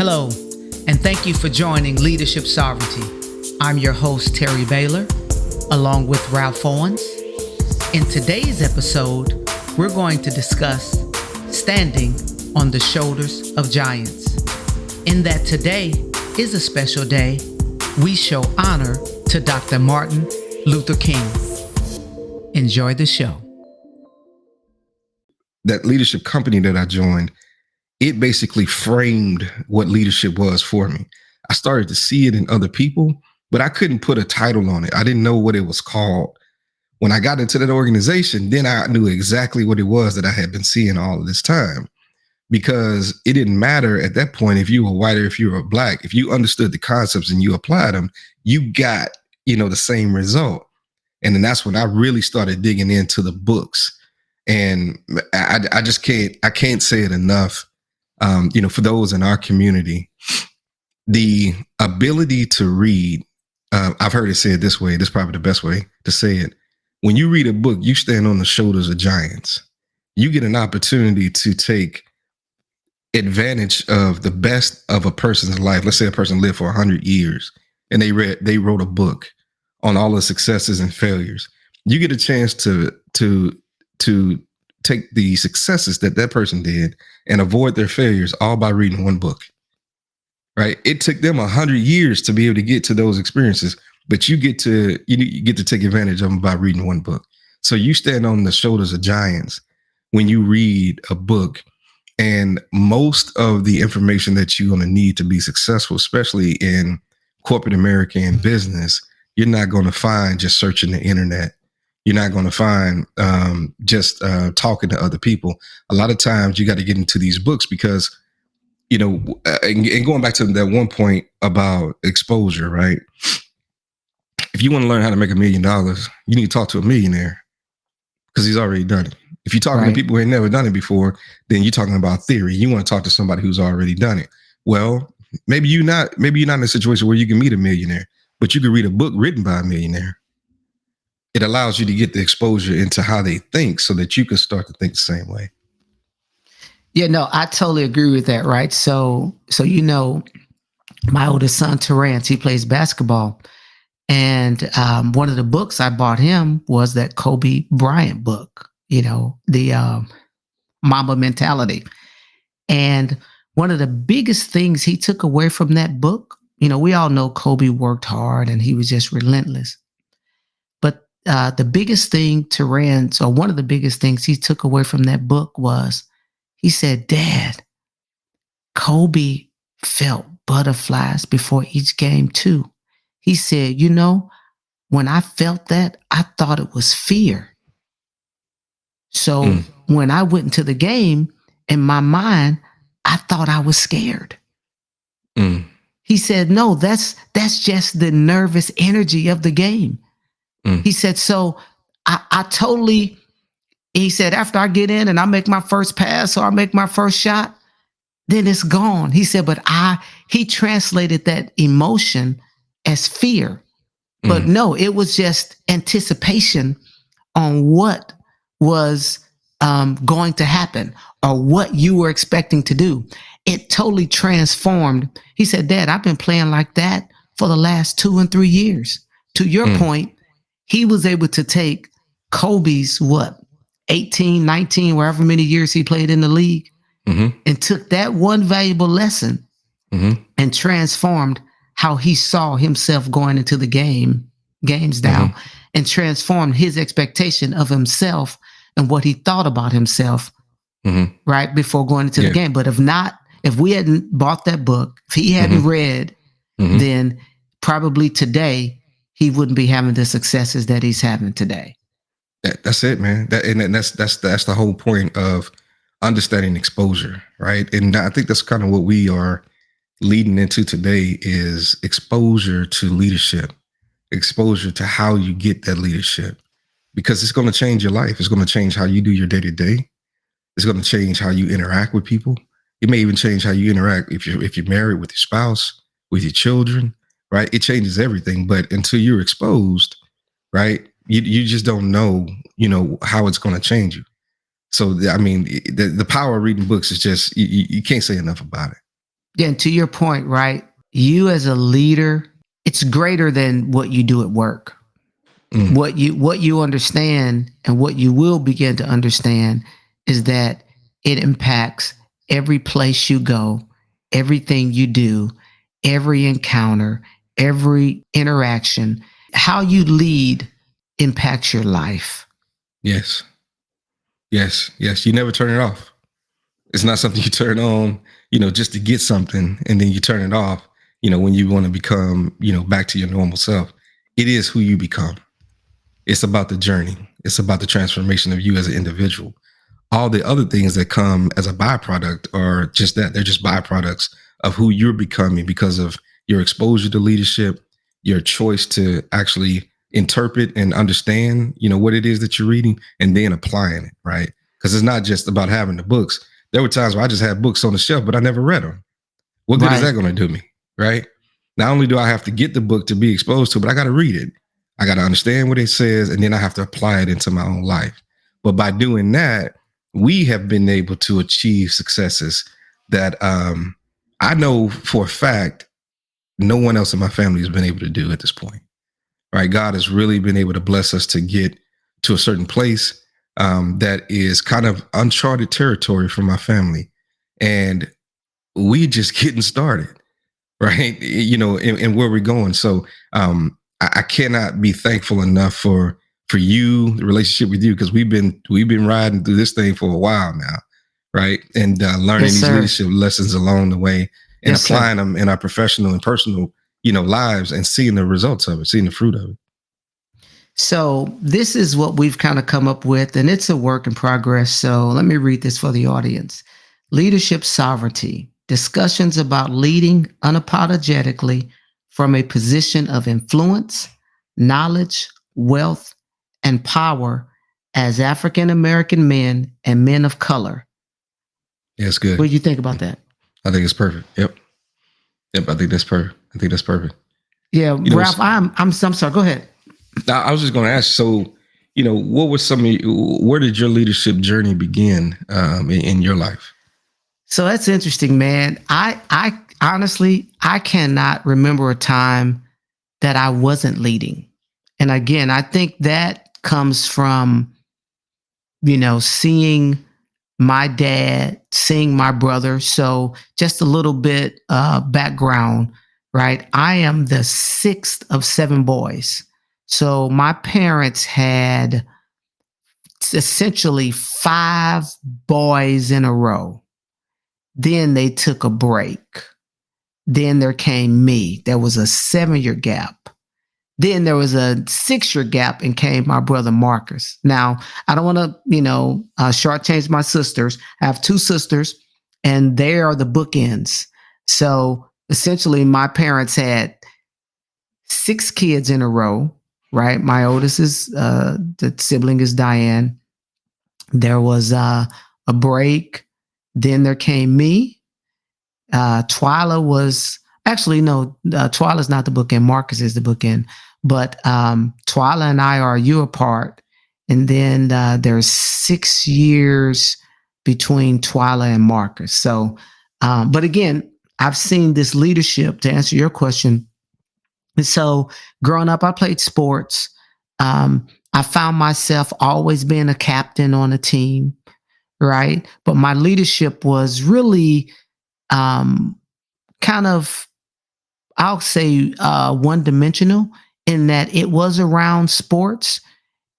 Hello, and thank you for joining Leadership Sovereignty. I'm your host, Terry Baylor, along with Ralph Owens. In today's episode, we're going to discuss standing on the shoulders of giants. In that today is a special day, we show honor to Dr. Martin Luther King. Enjoy the show. That leadership company that I joined, it basically framed what leadership was for me. I started to see it in other people, but I couldn't put a title on it. I didn't know what it was called. When I got into that organization, then I knew exactly what it was that I had been seeing all of this time, because it didn't matter at that point if you were white or if you were black. If you understood the concepts and you applied them, you got, the same result. And then that's when I really started digging into the books. And I just can't say it enough. For those in our community, the ability to read, I've heard it said this way, this is probably the best way to say it. When you read a book, you stand on the shoulders of giants. You get an opportunity to take advantage of the best of a person's life. Let's say a person lived for 100 years and they wrote a book on all the successes and failures. You get a chance to take the successes that person did and avoid their failures all by reading one book, right? It took them 100 years to be able to get to those experiences, but you get to take advantage of them by reading one book. So you stand on the shoulders of giants when you read a book, and most of the information that you're going to need to be successful, especially in corporate America and business, you're not going to find just searching the internet. You're not going to find just talking to other people. A lot of times you got to get into these books because, and going back to that one point about exposure, right? If you want to learn how to make $1 million, you need to talk to a millionaire because he's already done it. If you're talking to people who ain't never done it before, then you're talking about theory. You want to talk to somebody who's already done it. Well, maybe you're not in a situation where you can meet a millionaire, but you can read a book written by a millionaire. It allows you to get the exposure into how they think so that you can start to think the same way. Yeah, no, I totally agree with that, right? So my oldest son, Terrence, he plays basketball. And one of the books I bought him was that Kobe Bryant book, the Mamba Mentality. And one of the biggest things he took away from that book, we all know Kobe worked hard and he was just relentless. The biggest thing one of the biggest things he took away from that book was, he said, "Dad, Kobe felt butterflies before each game too." He said, when I felt that, I thought it was fear. So when I went into the game, in my mind, I thought I was scared. He said, "No, that's just the nervous energy of the game." He said, so he said, after I get in and I make my first pass or I make my first shot, then it's gone. He said, but he translated that emotion as fear. But no, it was just anticipation on what was going to happen or what you were expecting to do. It totally transformed. He said, "Dad, I've been playing like that for the last 2 and 3 years." To your point, he was able to take Kobe's 18, 19, wherever many years he played in the league, and took that one valuable lesson and transformed how he saw himself going into the games now, and transformed his expectation of himself and what he thought about himself right before going into the game. But if we hadn't bought that book, if he hadn't read, then probably today he wouldn't be having the successes that he's having today. That's it, man. That's the whole point of understanding exposure, right? And I think that's kind of what we are leading into today, is exposure to leadership, exposure to how you get that leadership, because it's going to change your life. It's going to change how you do your day-to-day. It's going to change how you interact with people. It may even change how you interact if you're married, with your spouse, with your children, right? It changes everything. But until you're exposed, right, you just don't know, how it's going to change you. So, I mean, the power of reading books is just, you can't say enough about it. Yeah, and to your point, right? You as a leader, it's greater than what you do at work. Mm. What you understand and what you will begin to understand is that it impacts every place you go, everything you do, every encounter, every interaction. How you lead impacts your life. Yes. Yes. Yes. You never turn it off. It's not something you turn on, just to get something and then you turn it off, when you want to become, back to your normal self. It is who you become. It's about the journey. It's about the transformation of you as an individual. All the other things that come as a byproduct are just that. They're just byproducts of who you're becoming because of your exposure to leadership, your choice to actually interpret and understand, what it is that you're reading and then applying it, right? Because it's not just about having the books. There were times where I just had books on the shelf, but I never read them. What good is that going to do me, right? Not only do I have to get the book to be exposed to, but I got to read it. I got to understand what it says, and then I have to apply it into my own life. But by doing that, we have been able to achieve successes that I know for a fact no one else in my family has been able to do at this point. Right? God has really been able to bless us to get to a certain place that is kind of uncharted territory for my family, and we just getting started, right? And where we're going. So I cannot be thankful enough for you, the relationship with you, because we've been riding through this thing for a while now, right? And learning Yes, these sir. leadership lessons along the way and Yes, sir. applying them in our professional and personal, lives and seeing the results of it, seeing the fruit of it. So this is what we've kind of come up with, and it's a work in progress. So let me read this for the audience. Leadership sovereignty, discussions about leading unapologetically from a position of influence, knowledge, wealth, and power as African American men and men of color. Yeah, it's good. What do you think about that? I think it's perfect. Yep. I think that's perfect. Yeah, Ralph, I'm sorry. Go ahead. I was just going to ask. So, what was where did your leadership journey begin in your life? So that's interesting, man. I honestly, I cannot remember a time that I wasn't leading. And again, I think that comes from, seeing my dad, seeing my brother. So just a little bit background, right? I am the sixth of seven boys. So my parents had essentially five boys in a row. Then they took a break. Then there came me. There was a 7-year gap. Then there was a 6-year gap and came my brother Marcus. Now, I don't want to, shortchange my sisters. I have two sisters and they are the bookends. So essentially my parents had 6 kids in a row, right? My oldest is, the sibling is Diane. There was a break. Then there came me. Twyla was actually no. Twyla's not the bookend. Marcus is the bookend. But Twyla and I are a year apart, and then there's 6 years between Twyla and Marcus. So, but again, I've seen this leadership to answer your question. And so, growing up, I played sports. I found myself always being a captain on a team, right? But my leadership was really kind of, I'll say, one dimensional in that it was around sports.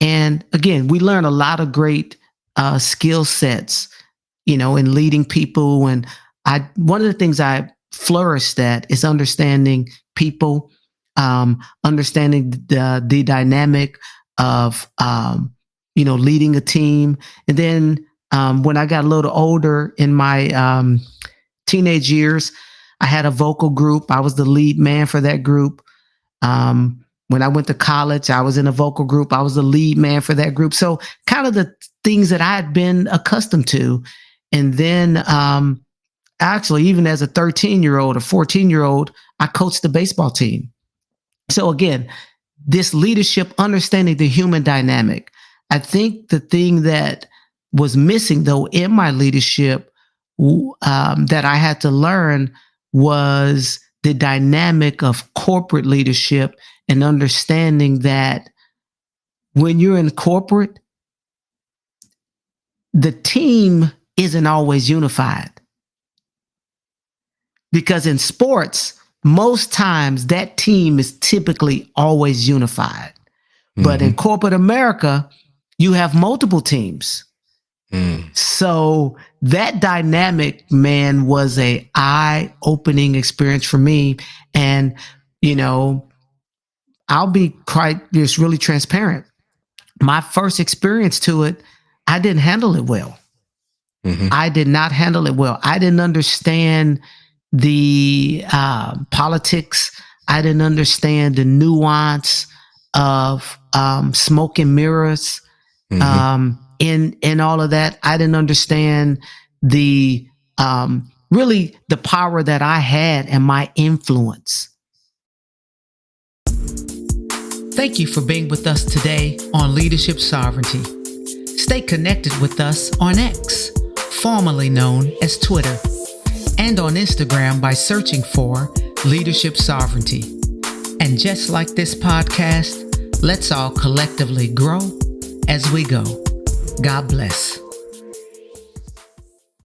And again, we learn a lot of great skill sets, in leading people. And one of the things I flourished at is understanding people, understanding the dynamic of, leading a team. And then when I got a little older in my teenage years, I had a vocal group. I was the lead man for that group. When I went to college, I was in a vocal group. I was the lead man for that group. So kind of the things that I had been accustomed to. And then actually, even as a 13-year-old or 14-year-old, I coached the baseball team. So again, this leadership, understanding the human dynamic. I think the thing that was missing though in my leadership that I had to learn was the dynamic of corporate leadership and understanding that when you're in corporate, the team isn't always unified. Because in sports, most times that team is typically always unified. But in corporate America, you have multiple teams. So that dynamic, man, was a eye-opening experience for me. And, you know, I'll be quite just really transparent. My first experience to it, I didn't handle it well. I did not handle it well. I didn't understand the politics. I didn't understand the nuance of smoke and mirrors in all of that. I didn't understand the really the power that I had and my influence. Thank you for being with us today on Leadership Sovereignty. Stay connected with us on X, formerly known as Twitter, and on Instagram by searching for Leadership Sovereignty. And just like this podcast, let's all collectively grow as we go. God bless.